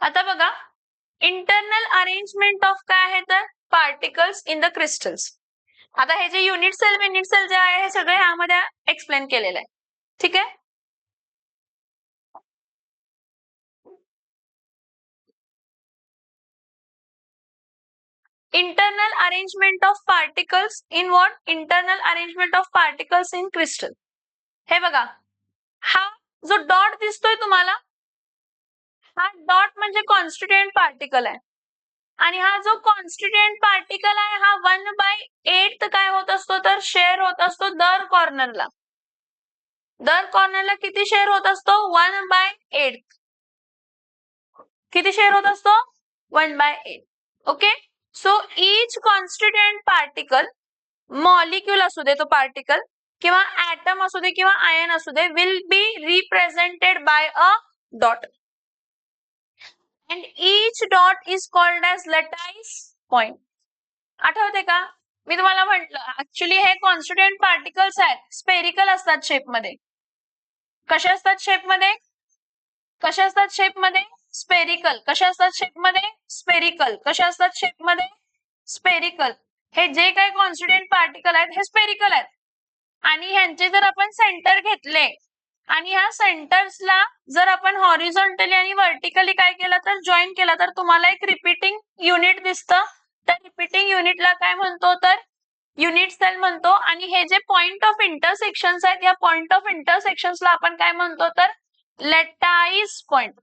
आता बघा, internal arrangement of काय आहे तर पार्टिकल्स इन द क्रिस्टल्स. आता हे जे युनिट सेल जे आहे हे सगळे ह्यामध्ये एक्सप्लेन केलेलं आहे. ठीक आहे. Internal arrangement of particles in what? Internal arrangement of particles in crystal. हे बघा, हा जो डॉट दिसतोय तुम्हाला, हा डॉट म्हणजे कॉन्स्टिट्युएंट पार्टिकल आहे. आणि हा जो कॉन्स्टिट्युएंट पार्टिकल आहे हा 1/8 काय होत असतो तर शेअर होत असतो दर कॉर्नरला. दर कॉर्नरला किती शेअर होत असतो? 1/8. किती शेअर होत असतो? 1/8. ओके. सो इच कॉन्स्टिट्युएंट पार्टिकल, मॉलिक्यूल असू दे तो पार्टिकल किंवा ऍटम असू दे किंवा आयन असू दे, will be represented by a dot. and each dot is called as lattice point. आठवते का? मी तुम्हाला म्हटलं ऍक्च्युली हे कॉन्स्टिट्युएंट पार्टिकल्स आहेत, स्पेरिकल असतात शेप मध्ये. कसे असतात शेप मध्ये? कसे असतात शेप मध्ये? स्पेरिकल. कसे असतात शेप मध्ये? स्पेरिकल. कसे असतात शेप मध्ये? स्पेरिकल. हे जे काही कॉन्स्टिट्युएंट पार्टिकल आहेत हे स्पेरिकल आहेत. आणि ह्यांचे जर आपण सेंटर घेतले आणि ह्या सेंटर्सला जर आपण हॉरिझॉन्टली आणि व्हर्टिकली काय केलं तर जॉईन केला तर तुम्हाला एक रिपीटिंग युनिट दिसतं. त्या रिपीटिंग युनिटला काय म्हणतो तर युनिट सेल म्हणतो. आणि हे जे पॉइंट ऑफ इंटरसेक्शन्स आहेत या पॉइंट ऑफ इंटरसेक्शन्सला आपण काय म्हणतो तर लॅटाईस पॉइंट.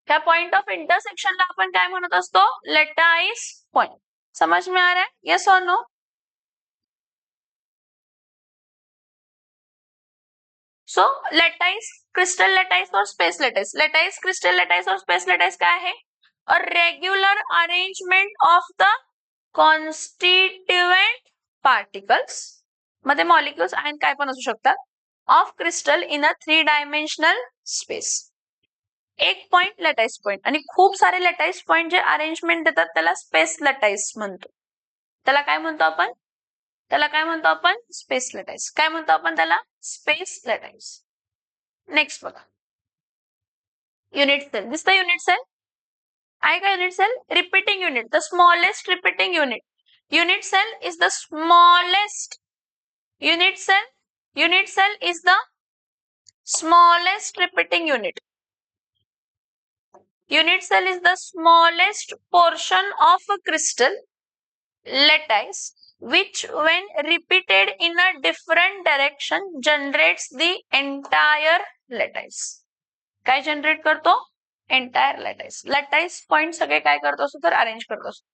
त्या पॉइंट ऑफ इंटरसेक्शनला आपण काय म्हणत असतो? Lattice point. समझ में आ रहा है? यस और no? So lattice, crystal lattice और space lattice. Lattice, crystal lattice और स्पेस लॅटाईस काय आहे? A regular arrangement of the constituent particles मध्ये मॉलिक्युल्स आणि काय पण असू शकतात of crystal in a 3 dimensional space. एक पॉइंट लॅटाईस पॉइंट आणि खूप सारे लॅटाईस पॉइंट जे अरेंजमेंट देतात त्याला स्पेस लॅटाईस म्हणतो. त्याला काय म्हणतो आपण? त्याला काय म्हणतो आपण? Space lattice. काय म्हणतो आपण त्याला? Space lattice. नेक्स्ट बघा, युनिट सेल. दिसतं युनिट सेल? आहे का unit cell? Repeating unit, the smallest repeating unit. Unit cell is the smallest. Unit cell is the smallest repeating unit. Unit cell is the smallest portion of a crystal lattice which when repeated in a different direction generates the entire lattice. काय generate करतो? Entire lattice. Lattice point सगळे काय करतो असतो तर arrange करतो असतो.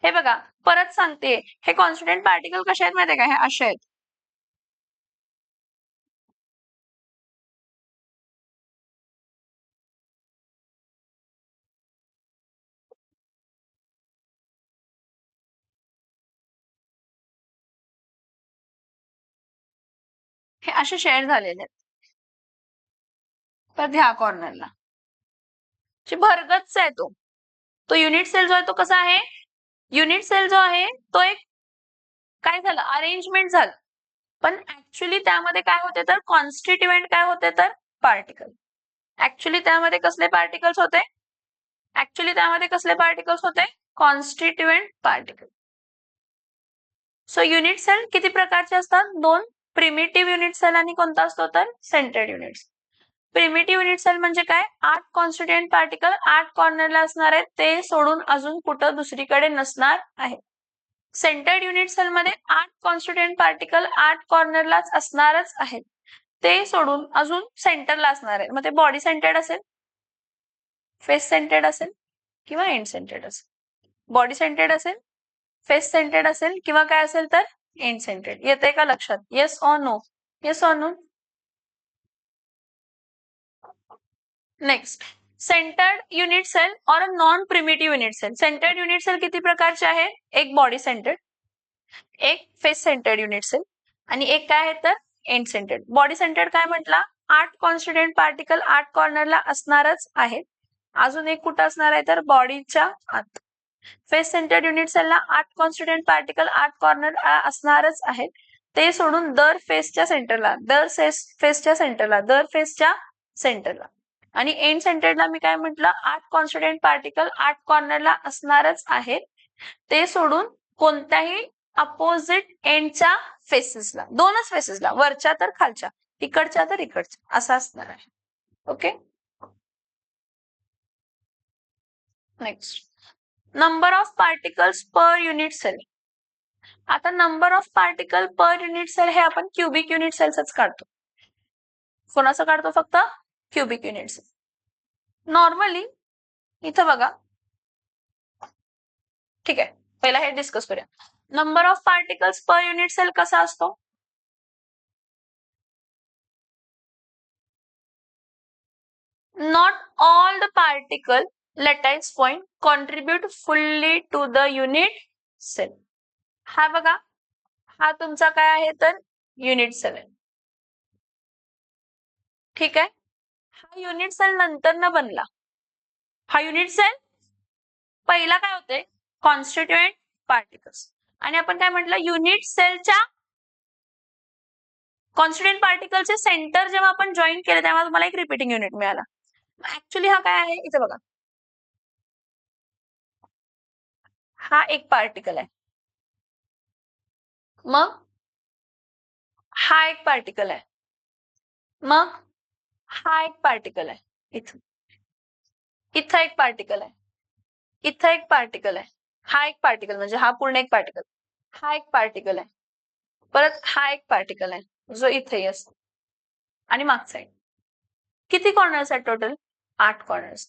हे बघा, परत सांगते, हे कॉन्स्टिट्युएंट पार्टिकल कसे आहेत माहिती का? हे असे आहेत. हे असे शेअर झालेले आहेत. तर ह्या कॉर्नरला भरगतच आहे तो युनिट सेल जो आहे तो कसा आहे? युनिट सेल जो आहे तो एक काय झालं अरेंजमेंट झालं, पण ऍक्च्युली त्यामध्ये काय होते तर कॉन्स्टिट्युएंट काय होते तर पार्टिकल. ऍक्च्युली त्यामध्ये कसले पार्टिकल्स होते? ऍक्च्युली त्यामध्ये कसले पार्टिकल्स होते? Constituent particle. So unit cell किती प्रकारचे असतात? 2. प्रिमिटिव्ह युनिट सेल आणि कोणता असतो तर centred unit cell. Primitive unit cell म्हणजे काय? 8 कॉन्स्टिट्युएंट पार्टिकल 8 कॉर्नरला असणार आहेत, ते सोडून अजून कुठं दुसरीकडे नसणार आहे. सेंटर्ड युनिट सेल मध्ये 8 कॉन्स्टिट्युएंट पार्टिकल 8 कॉर्नरलाच असणारच आहेत, ते सोडून अजून सेंटरला असणार आहे. मग ते बॉडी सेंटर्ड असेल, फेस सेंटर्ड असेल किंवा एंड सेंटर्ड असेल. बॉडी सेंटर्ड असेल, फेस सेंटर्ड असेल किंवा काय असेल तर एंड सेंटर्ड. येते का लक्षात? Yes or no? Yes or no? Next, centred unit cell और non primitive unit cell. Centred unit cell किती प्रकारचे आहे? एक बॉडी सेंटर्ड, एक फेस सेंटर्ड युनिट सेल आणि एक काय आहे तर एंड सेंटर्ड. बॉडी सेंटर्ड काय म्हटला? 8 कॉन्स्टिट्युएंट पार्टिकल 8 कॉर्नरला असणारच आहेत, अजून एक कुठं असणार आहे तर बॉडीच्या आत. Face centred unit सेलला 8 constituent particle 8 corner असणारच आहेत, ते सोडून दर फेसच्या सेंटरला, दर फेसच्या सेंटरला आणि एंड सेंटरला मी काय म्हटलं, 8 कॉन्स्टिट्युएंट पार्टिकल 8 कॉर्नरला असणारच आहेत, ते सोडून कोणत्याही अपोजिट एंडच्या फेसेसला, दोनच फेसेसला, वरच्या तर खालच्या, इकडच्या तर इकडच्या, असं असणार आहे. Okay. Next, number of particles per unit cell. आता number of particle per unit cell हे आपण क्युबिक युनिट सेल्सच काढतो. कोणाचं काढतो? फक्त क्युबिक युनिट सेल. नॉर्मली इथं बघा, ठीक आहे, पहिला हे डिस्कस करूया. Number of particles per unit cell कसा असतो? Not all the particle lattice point contribute fully to the unit cell. हा बघा, हा तुमचा काय आहे तर युनिट सेल आहे. ठीक आहे, हा युनिट सेल नंतर न बनला. हा युनिट सेल पहिला काय होते? Constituent particles. आणि आपण काय म्हटलं, युनिट सेलच्या कॉन्स्टिट्युएंट पार्टिकलचे सेंटर जेव्हा आपण जॉईन केले तेव्हा तुम्हाला एक रिपीटिंग युनिट मिळाला. ऍक्च्युली हा काय आहे? इथे बघा, हा एक पार्टिकल आहे, मग हा एक पार्टिकल आहे, मग हा एक पार्टिकल आहे, इथं इथं एक पार्टिकल आहे, इथं एक पार्टिकल आहे, हा एक पार्टिकल, म्हणजे हा पूर्ण एक पार्टिकल, हा एक पार्टिकल आहे, परत हा एक पार्टिकल आहे जो इथे असतो, आणि मागचा एक. किती कॉर्नर्स आहेत टोटल? 8 कॉर्नर्स.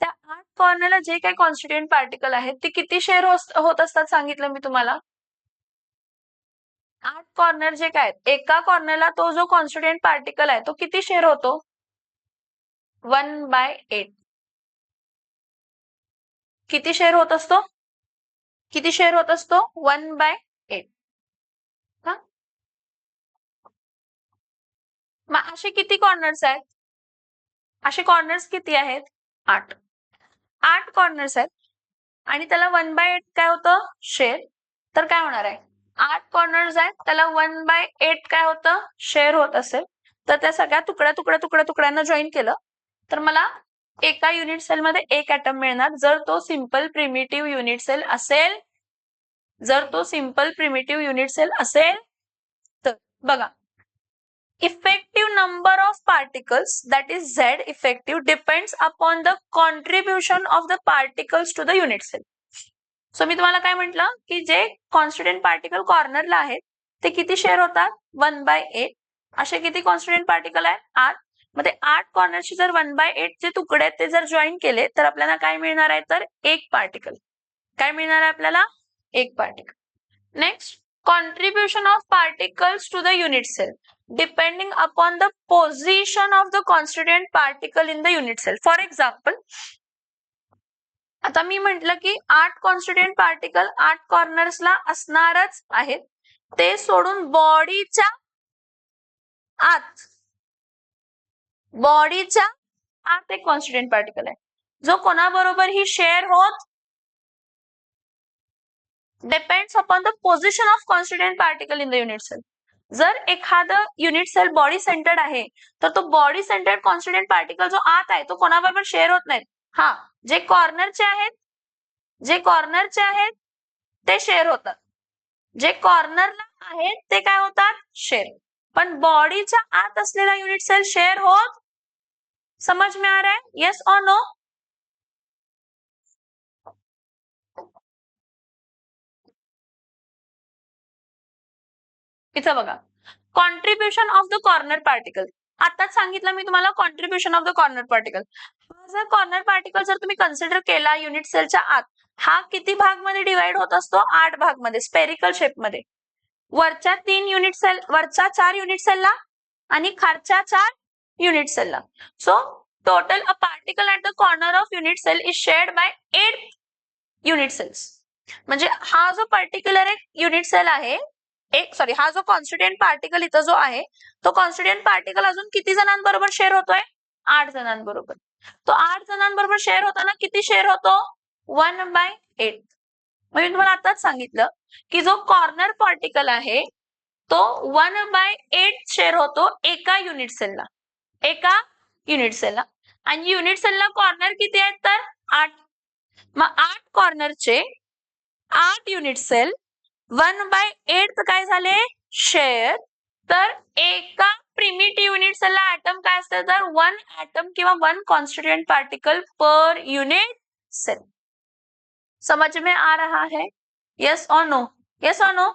त्या 8 कॉर्नरला जे काही कॉन्स्टिट्युएंट पार्टिकल आहेत ते किती शेअर होत असतात सांगितलं मी तुम्हाला. 8 कॉर्नर जे काय आहेत, एका कॉर्नरला तो जो कॉन्स्टिट्युएंट पार्टिकल आहे तो किती शेअर होतो? 1/8. किती शेअर होत असतो? किती शेअर होत असतो? 1/8. हा, मग असे किती कॉर्नर्स आहेत? असे कॉर्नर्स किती आहेत? 8. 8 कॉर्नर्स आहेत आणि त्याला 1/8 काय होतं? शेअर. तर काय होणार आहे? 8 कॉर्नर्स आहेत, त्याला 1/8 काय होतं? शेअर होत असेल, तर त्या सगळ्या तुकड्यांना जॉईन केलं तर मला एका युनिट सेल मध्ये एक ऍटम मिळणार. जर तो सिंपल प्रिमिटिव्ह युनिट सेल असेल, जर तो सिंपल प्रिमिटिव्ह युनिट सेल असेल तर बघा, effective number of particles, that is Z effective, depends upon the contribution of the particles to the unit cell. So मी तुम्हाला काय म्हटलं की जे कॉन्स्टिट्युएंट पार्टिकल कॉर्नरला आहेत ते किती शेअर होतात? 1/8. असे किती कॉन्स्टिट्युएंट पार्टिकल आहेत? 8. मग ते 8 कॉर्नरचे जर 1/8 चे तुकडे आहेत ते जर जॉईन केले तर आपल्याला काय मिळणार आहे? तर एक पार्टिकल. काय मिळणार आहे आपल्याला? एक particle. Next, contribution of particles to the unit cell depending upon the position of the constituent particle in the unit cell. For example, आता मी म्हटलं की 8 कॉन्स्टिट्युएंट पार्टिकल 8 कॉर्नर्सला असणारच आहेत, ते सोडून बॉडीच्या आत एक कॉन्स्टिट्युएंट पार्टिकल आहे जो कोणाबरोबर ही शेअर होत, depends upon the position of constituent particle in the unit cell. जर एखादं युनिट सेल बॉडी सेंटर्ड आहे तर तो बॉडी सेंटर्ड कॉन्स्टिट्युएंट पार्टिकल जो आत आहे तो कोणाबरोबर शेअर होत नाहीत. हा, जे कॉर्नरचे आहेत ते शेअर होतात, जे कॉर्नरला आहेत ते काय होतात? शेअर. पण बॉडीच्या आत असलेला युनिट सेल शेअर होत, समझ में आ रहा है? येस और नो? इथं बघा, contribution of the corner particle. आताच सांगितलं मी तुम्हाला contribution of the corner particle. जर कॉर्नर पार्टिकल जर तुम्ही कन्सिडर केला युनिट सेलच्या आत, हा किती भाग मध्ये डिवाइड होत असतो? 8 भाग मध्ये, स्पेरिकल शेप मध्ये. वरच्या 3 युनिट सेल, वरच्या 4 युनिट सेलला आणि खालच्या 4 युनिट सेलला. So total a particle at the corner of unit cell is shared by 8 unit cells. म्हणजे हा जो पर्टिक्युलर एक युनिट सेल आहे, हा जो कॉन्स्टिट्युएंट पार्टिकल इथं जो आहे तो कॉन्स्टिट्युएंट पार्टिकल अजून किती जणांबरोबर शेअर होतोय? 8 जणांबरोबर. तो 8 जणांबरोबर शेअर होताना किती शेअर होतो? 1/8. म्हणजे तुम्हाला आताच सांगितलं की जो कॉर्नर पार्टिकल आहे तो 1/8 शेअर होतो एका युनिट सेलला. आणि युनिट सेलला कॉर्नर किती आहेत तर 8. मग 8 कॉर्नरचे 8 युनिट सेल 1/8 काय झाले शेअर. तर एका प्रिमिटिव्ह युनिट सेलला ऍटम काय असते तर 1 ऍटम किंवा 1 constituent particle per unit cell. समझ में आ रहा है? यस और नो? यस और no?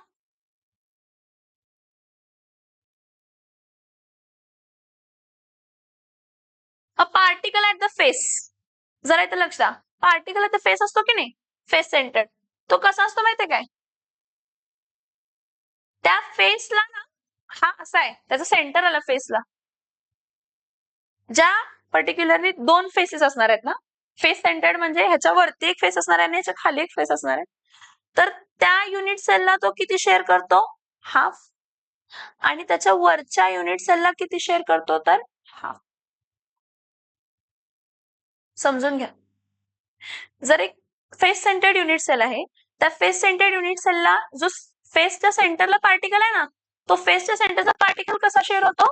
A particle at the face. जरा इथं लक्ष द्या. पार्टिकल ऍट द फेस असतो की नाही, फेस सेंटर, तो कसा असतो माहितीये काय? त्या फेसला ना हा असा आहे, त्याचा सेंटर आला फेसला. ज्या पर्टिक्युलरली 2 फेसेस असणार आहेत ना, फेस सेंटर्ड म्हणजे ह्याच्या वरती एक फेस असणार आहे आणि ह्याच्या खाली एक फेस असणार आहे. तर त्या युनिट सेलला तो किती शेअर करतो? हाफ. आणि त्याच्या वरच्या युनिट सेलला किती शेअर करतो तर हाफ. समजून घ्या. जर एक फेस सेंटर्ड युनिट सेल आहे, त्या फेस सेंटर्ड युनिट सेलला जो फेसच्या सेंटरला पार्टिकल आहे ना, तो फेसच्या सेंटरचा पार्टिकल कसा शेअर होतो?